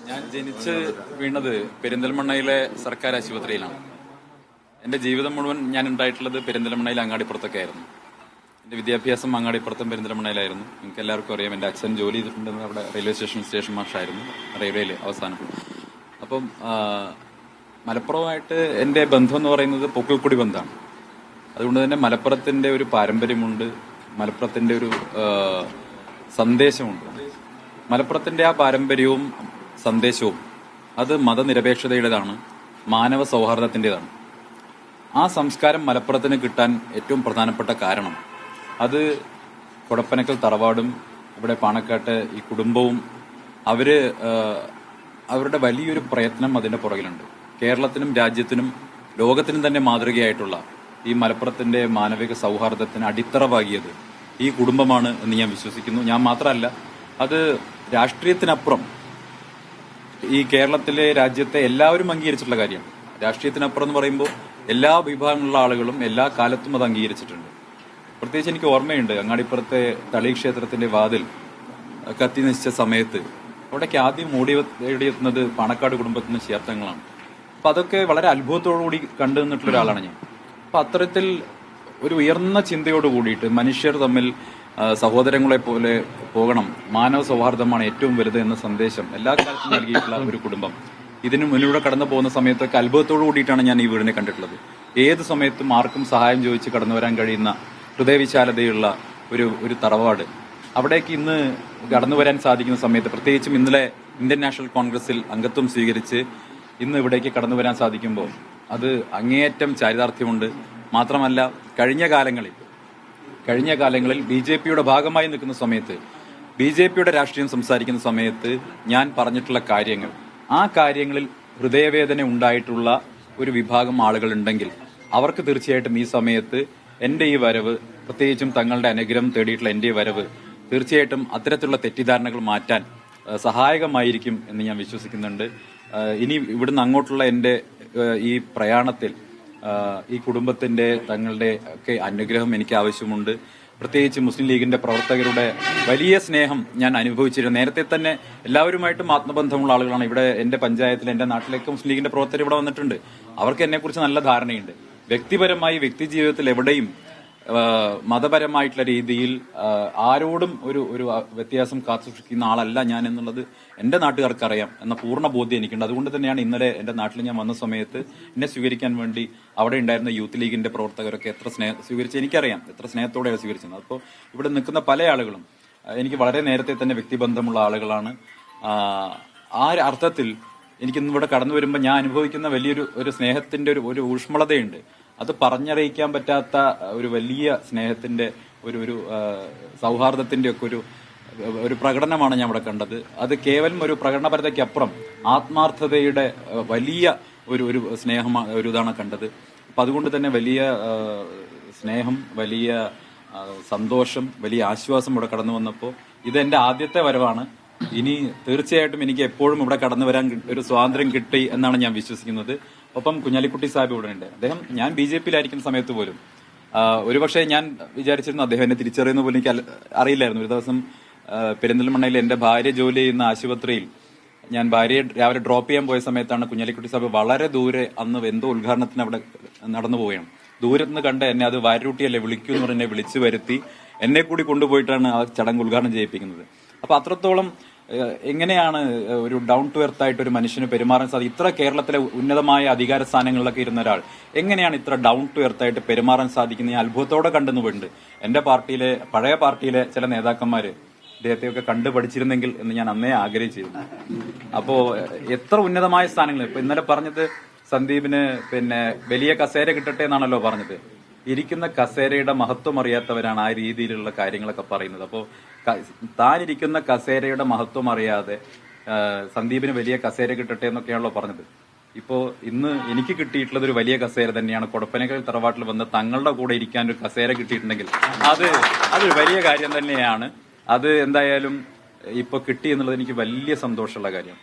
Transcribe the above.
ഞാൻ ജനിച്ച് വീണത് പെരിന്തൽമണ്ണയിലെ സർക്കാർ ആശുപത്രിയിലാണ്. എൻ്റെ ജീവിതം മുഴുവൻ ഞാൻ ഉണ്ടായിട്ടുള്ളത് പെരിന്തൽമണ്ണയിൽ അങ്ങാടിപ്പുറത്തൊക്കെ ആയിരുന്നു. എൻ്റെ വിദ്യാഭ്യാസം അങ്ങാടിപ്പുറത്തും പെരിന്തൽമണ്ണയിലായിരുന്നു. നിങ്ങൾക്ക് എല്ലാവർക്കും അറിയാം, എൻ്റെ അച്ഛൻ ജോലി ചെയ്തിട്ടുണ്ടെന്ന് അവിടെ റെയിൽവേ സ്റ്റേഷൻ മാഷായിരുന്നു, റെയിൽവേയിൽ അവസാനം. അപ്പം മലപ്പുറമായിട്ട് എൻ്റെ ബന്ധം എന്ന് പറയുന്നത് പൊക്കിൾക്കുടി ബന്ധമാണ്. അതുകൊണ്ട് തന്നെ മലപ്പുറത്തിൻ്റെ ഒരു പാരമ്പര്യമുണ്ട്, മലപ്പുറത്തിൻ്റെ ഒരു സന്ദേശമുണ്ട്. മലപ്പുറത്തിൻ്റെ ആ പാരമ്പര്യവും സന്ദേശവും അത് മതനിരപേക്ഷതയുടേതാണ്, മാനവ സൗഹാർദ്ദത്തിൻ്റെതാണ്. ആ സംസ്കാരം മലപ്പുറത്തിന് കിട്ടാൻ ഏറ്റവും പ്രധാനപ്പെട്ട കാരണം അത് കൊടപ്പനക്കൽ തറവാടും ഇവിടെ പാണക്കാട്ട് ഈ കുടുംബവും അവരുടെ വലിയൊരു പ്രയത്നം അതിൻ്റെ പുറകിലുണ്ട്. കേരളത്തിനും രാജ്യത്തിനും ലോകത്തിനും തന്നെ മാതൃകയായിട്ടുള്ള ഈ മലപ്പുറത്തിന്റെ മാനവിക സൗഹാർദ്ദത്തിന് അടിത്തറ പാകിയത് ഈ കുടുംബമാണ് എന്ന് ഞാൻ വിശ്വസിക്കുന്നു. ഞാൻ മാത്രമല്ല, അത് രാഷ്ട്രീയത്തിനപ്പുറം ഈ കേരളത്തിലെ രാജ്യത്തെ എല്ലാവരും അംഗീകരിച്ചിട്ടുള്ള കാര്യമാണ്. രാഷ്ട്രീയത്തിനപ്പുറം എന്ന് പറയുമ്പോൾ എല്ലാ വിഭാഗങ്ങളിലുള്ള ആളുകളും എല്ലാ കാലത്തും അത് അംഗീകരിച്ചിട്ടുണ്ട്. പ്രത്യേകിച്ച് എനിക്ക് ഓർമ്മയുണ്ട്, അങ്ങാടിപ്പുറത്തെ തളി ക്ഷേത്രത്തിന്റെ വാതിൽ കത്തി നശിച്ച സമയത്ത് അവിടേക്ക് ആദ്യം ഓടിയെത്തുന്നത് പാണക്കാട് കുടുംബത്തിന് ചേർത്തങ്ങളാണ്. അപ്പൊ അതൊക്കെ വളരെ അത്ഭുതത്തോടുകൂടി കണ്ടു നിന്നിട്ടുള്ള ഒരാളാണ് ഞാൻ. അപ്പൊ അത്തരത്തിൽ ഒരു ഉയർന്ന ചിന്തയോട് കൂടിയിട്ട് മനുഷ്യർ തമ്മിൽ സഹോദരങ്ങളെ പോലെ പോകണം, മാനവ സൗഹാർദ്ദമാണ് ഏറ്റവും വലുത് എന്ന സന്ദേശം എല്ലാ കാലത്തും നൽകിയിട്ടുള്ള ഒരു കുടുംബം. ഇതിന് മുന്നിലൂടെ കടന്നു പോകുന്ന സമയത്തൊക്കെ അത്ഭുതത്തോടു കൂടിയിട്ടാണ് ഞാൻ ഈ വീടിനെ കണ്ടിട്ടുള്ളത്. ഏത് സമയത്തും ആർക്കും സഹായം ചോദിച്ച് കടന്നു വരാൻ കഴിയുന്ന ഹൃദയവിശാലതയുള്ള ഒരു തറവാട്. അവിടേക്ക് ഇന്ന് കടന്നു വരാൻ സാധിക്കുന്ന സമയത്ത്, പ്രത്യേകിച്ചും ഇന്നലെ ഇന്ത്യൻ നാഷണൽ കോൺഗ്രസിൽ അംഗത്വം സ്വീകരിച്ച് ഇന്ന് ഇവിടേക്ക് കടന്നു വരാൻ സാധിക്കുമ്പോൾ അത് അങ്ങേയറ്റം ചാരിതാർത്ഥ്യമുണ്ട്. മാത്രമല്ല, കഴിഞ്ഞ കാലങ്ങളിൽ BJPയുടെ ഭാഗമായി നിൽക്കുന്ന സമയത്ത്, BJPയുടെ രാഷ്ട്രീയം സംസാരിക്കുന്ന സമയത്ത് ഞാൻ പറഞ്ഞിട്ടുള്ള കാര്യങ്ങൾ, ആ കാര്യങ്ങളിൽ ഹൃദയവേദന ഉണ്ടായിട്ടുള്ള ഒരു വിഭാഗം ആളുകൾ ഉണ്ടെങ്കിൽ അവർക്ക് തീർച്ചയായിട്ടും ഈ സമയത്ത് എൻ്റെ ഈ വരവ്, പ്രത്യേകിച്ചും തങ്ങളുടെ അനുഗ്രഹം തേടിയിട്ടുള്ള എൻ്റെ ഈ വരവ് തീർച്ചയായിട്ടും അത്തരത്തിലുള്ള തെറ്റിദ്ധാരണകൾ മാറ്റാൻ സഹായകമായിരിക്കും എന്ന് ഞാൻ വിശ്വസിക്കുന്നുണ്ട്. ഇനി ഇവിടുന്ന് അങ്ങോട്ടുള്ള എൻ്റെ ഈ പ്രയാണത്തിൽ ഈ കുടുംബത്തിന്റെ തങ്ങളുടെ ഒക്കെ അനുഗ്രഹം എനിക്ക് ആവശ്യമുണ്ട്. പ്രത്യേകിച്ച് മുസ്ലിം ലീഗിന്റെ പ്രവർത്തകരുടെ വലിയ സ്നേഹം ഞാൻ അനുഭവിച്ചിരുന്നു. നേരത്തെ തന്നെ എല്ലാവരുമായിട്ടും ആത്മബന്ധമുള്ള ആളുകളാണ്. ഇവിടെ എന്റെ പഞ്ചായത്തിൽ, എന്റെ നാട്ടിലേക്ക് മുസ്ലിം ലീഗിന്റെ പ്രവർത്തകർ ഇവിടെ വന്നിട്ടുണ്ട്. അവർക്ക് എന്നെക്കുറിച്ച് നല്ല ധാരണയുണ്ട്. വ്യക്തിപരമായി വ്യക്തി ജീവിതത്തിൽ എവിടെയും മതപരമായിട്ടുള്ള രീതിയിൽ ആരോടും ഒരു വ്യത്യാസം കാത്തുസൂക്ഷിക്കുന്ന ആളല്ല ഞാൻ എന്നുള്ളത് എന്റെ നാട്ടുകാർക്ക് അറിയാം എന്ന പൂർണ്ണ ബോധ്യം എനിക്കുണ്ട്. അതുകൊണ്ട് തന്നെയാണ് ഇന്നലെ എന്റെ നാട്ടിൽ ഞാൻ വന്ന സമയത്ത് എന്നെ സ്വീകരിക്കാൻ വേണ്ടി അവിടെ ഉണ്ടായിരുന്ന യൂത്ത് ലീഗിന്റെ പ്രവർത്തകരൊക്കെ എത്ര സ്വീകരിച്ച് എനിക്കറിയാം, എത്ര സ്നേഹത്തോടെയാണ് സ്വീകരിച്ചത്. അപ്പോൾ ഇവിടെ നിൽക്കുന്ന പല ആളുകളും എനിക്ക് വളരെ നേരത്തെ തന്നെ വ്യക്തിബന്ധമുള്ള ആളുകളാണ്. ആ അർത്ഥത്തിൽ എനിക്ക് ഇവിടെ കടന്നു വരുമ്പോൾ ഞാൻ അനുഭവിക്കുന്ന വലിയൊരു സ്നേഹത്തിന്റെ ഒരു ഊഷ്മളതയുണ്ട്. അത് പറഞ്ഞറിയിക്കാൻ പറ്റാത്ത ഒരു വലിയ സ്നേഹത്തിന്റെ ഒരു സൗഹാർദ്ദത്തിന്റെ ഒക്കെ ഒരു പ്രകടനമാണ് ഞാൻ ഇവിടെ കണ്ടത്. അത് കേവലം ഒരു പ്രകടനപരതയ്ക്കപ്പുറം ആത്മാർത്ഥതയുടെ വലിയ ഒരു സ്നേഹമാണ്, ഒരു ഇതാണ് കണ്ടത്. അപ്പൊ അതുകൊണ്ട് തന്നെ വലിയ സ്നേഹം, വലിയ സന്തോഷം, വലിയ ആശ്വാസം ഇവിടെ കടന്നു വന്നപ്പോൾ ഇത് എന്റെ ആദ്യത്തെ വരവാണ്. ഇനി തീർച്ചയായിട്ടും എനിക്ക് എപ്പോഴും ഇവിടെ കടന്നു വരാൻ ഒരു സ്വാതന്ത്ര്യം കിട്ടി എന്നാണ് ഞാൻ വിശ്വസിക്കുന്നത്. ഒപ്പം കുഞ്ഞാലിക്കുട്ടി സാഹിബ് ഇവിടെ ഉണ്ട്. അദ്ദേഹം, ഞാൻ BJPയിലായിരിക്കുന്ന സമയത്ത് പോലും ഒരുപക്ഷെ ഞാൻ വിചാരിച്ചിരുന്നു അദ്ദേഹം എന്നെ തിരിച്ചറിയുന്ന പോലും എനിക്ക് അറിയില്ലായിരുന്നു. ഒരു ദിവസം പെരിന്തൽമണ്ണയിൽ എന്റെ ഭാര്യ ജോലി ചെയ്യുന്ന ആശുപത്രിയിൽ ഞാൻ ഭാര്യയെ രാവിലെ ഡ്രോപ്പ് ചെയ്യാൻ പോയ സമയത്താണ് കുഞ്ഞാലിക്കുട്ടി സാഹിബ് വളരെ ദൂരെ, അന്ന് എന്തോ ഉദ്ഘാടനത്തിന് അവിടെ നടന്നു പോവുകയാണ്. ദൂരത്ത് നിന്ന് കണ്ട എന്നെ, അത് വാരൂട്ടിയല്ലേ വിളിക്കൂ എന്ന് പറഞ്ഞ് എന്നെ വിളിച്ചു വരുത്തി എന്നെ കൂടി കൊണ്ടുപോയിട്ടാണ് ആ ചടങ്ങ് ഉദ്ഘാടനം ചെയ്യിപ്പിക്കുന്നത്. അപ്പൊ അത്രത്തോളം എങ്ങനെയാണ് ഒരു ഡൗൺ ടു എർത്ത് ആയിട്ട് ഒരു മനുഷ്യന് പെരുമാറാൻ സാധിക്കും? ഇത്ര കേരളത്തിലെ ഉന്നതമായ അധികാര സ്ഥാനങ്ങളിലൊക്കെ ഇരുന്ന ഒരാൾ എങ്ങനെയാണ് ഇത്ര ഡൗൺ ടു എർത്ത് ആയിട്ട് പെരുമാറാൻ സാധിക്കുന്നത്? അത്ഭുതത്തോടെ കണ്ടെന്നുണ്ട്. എന്റെ പഴയ പാർട്ടിയിലെ ചില നേതാക്കന്മാര് ഇദ്ദേഹത്തെയൊക്കെ കണ്ടുപഠിച്ചിരുന്നെങ്കിൽ എന്ന് ഞാൻ അന്നേ ആഗ്രഹിച്ചിരുന്നു. അപ്പോ എത്ര ഉന്നതമായ സ്ഥാനങ്ങൾ. ഇപ്പൊ ഇന്നലെ പറഞ്ഞത് സന്ദീപിന് വലിയ കസേര കിട്ടട്ടെ എന്നാണല്ലോ പറഞ്ഞത്. ഇരിക്കുന്ന കസേരയുടെ മഹത്വം അറിയാത്തവരാണ് ആ രീതിയിലുള്ള കാര്യങ്ങളൊക്കെ പറയുന്നത്. അപ്പോൾ താനിരിക്കുന്ന കസേരയുടെ മഹത്വം അറിയാതെ സന്ദീപിന് വലിയ കസേര കിട്ടട്ടെ എന്നൊക്കെയാണല്ലോ പറഞ്ഞത്. ഇപ്പോ ഇന്ന് എനിക്ക് കിട്ടിയിട്ടുള്ളത് ഒരു വലിയ കസേര തന്നെയാണ്. കൊടപ്പനക്കൽ തറവാട്ടിൽ വന്ന് തങ്ങളുടെ കൂടെ ഇരിക്കാൻ ഒരു കസേര കിട്ടിയിട്ടുണ്ടെങ്കിൽ അതൊരു വലിയ കാര്യം തന്നെയാണ്. അത് എന്തായാലും ഇപ്പൊ കിട്ടി എന്നുള്ളത് എനിക്ക് വലിയ സന്തോഷമുള്ള കാര്യം.